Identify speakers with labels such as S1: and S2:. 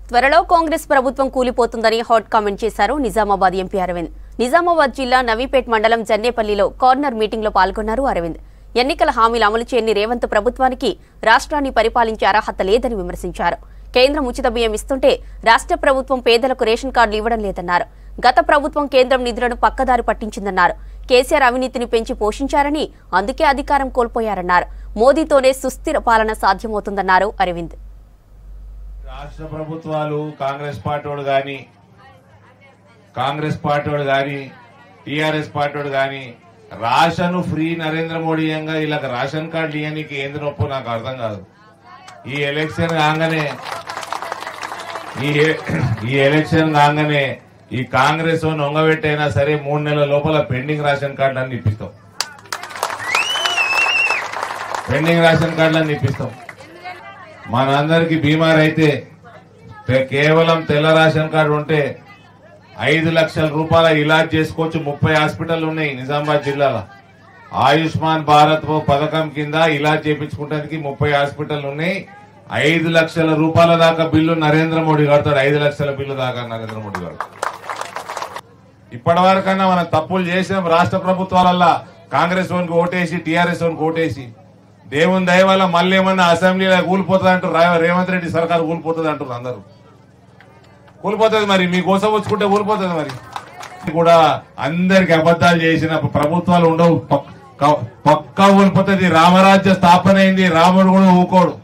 S1: త్వరలో కాంగ్రెస్ ప్రభుత్వం కూలిపోతుందని hot comment చేశారు నిజామాబాద్ ఎంపీ అరవింద్. నిజామాబాద్ జిల్లా నవీపేట్ మండలం జన్నేపల్లిలో కార్నర్ మీటింగ్ లో పాల్గొన్నారు అరవింద్. ఎన్నికల హామీలు అమలు చేయని రేవంత్ ప్రభుత్వానికి రాష్ట్రాన్ని పరిపాలించే అర్హత లేదని విమర్శించారు. కేంద్రం ఉచిత బియ్యం ఇస్తుంటే రాష్ట్ర ప్రభుత్వం పేదలకు రేషన్ కార్డులు ఇవ్వడం లేదన్నారు. గత ప్రభుత్వం కేంద్రం నిధులను పక్కదారి పట్టించిందన్నారు. కేసీఆర్ అవినీతిని పెంచి పోషించారని, అందుకే అధికారం కోల్పోయారన్నారు. మోదీతోనే సుస్థిర పాలన సాధ్యమవుతుందన్నారు అరవింద్.
S2: రాష్ట్ర ప్రభుత్వాలు కాంగ్రెస్ పార్టీ గాని టీఆర్ఎస్ పార్టీ గాని రేషన్ ఫ్రీ నరేంద్ర మోడీ ఇలా రేషన్ కార్డు ఇవ్వడానికి ఏంది నొప్పో నాకు అర్థం కాదు. ఈ ఎలక్షన్ కాగానే ఈ కాంగ్రెస్ నొంగబెట్టైనా సరే 3 నెలల లోపల పెండింగ్ రేషన్ కార్డులన్నీ ఇప్పిస్తాం. మనందరికి బీమార్ అయితే కేవలం తెల్ల రేషన్ కార్డు ఉంటే 5 లక్షల రూపాయల ఇలాజ్ చేసుకోవచ్చు. 30 హాస్పిటల్ ఉన్నాయి నిజామాబాద్ జిల్లాలో. ఆయుష్మాన్ భారత్ పథకం కింద ఇలాజ్ చేయించుకోవడానికి 30 హాస్పిటల్ ఉన్నాయి. 5 లక్షల రూపాయల దాకా బిల్లు నరేంద్ర మోడీ కడతాడు. 5 లక్షల బిల్లు దాకా నరేంద్ర మోడీ కడతాడు. ఇప్పటి వరకన్నా మనం తప్పులు చేసాం. రాష్ట్ర ప్రభుత్వాలల్లా కాంగ్రెస్ ఓన్కి ఓటేసి టీఆర్ఎస్ ఓన్కి ఓటేసి దేవుని దయ వల్ల మళ్ళీ ఏమన్నా అసెంబ్లీలో కూలిపోతుంది అంటారు. రేవంత్ రెడ్డి సర్కార్ కూలిపోతుంది అంటారు. అందరూ కూలిపోతుంది. మరి మీకోసం వచ్చుకుంటే కూలిపోతుంది. మరి కూడా అందరికి అబద్దాలు చేసిన ప్రభుత్వాలు ఉండవు. పక్కా కూలిపోతుంది. రామరాజ్య స్థాపన అయింది. రాముడు కూడా ఊకోడు.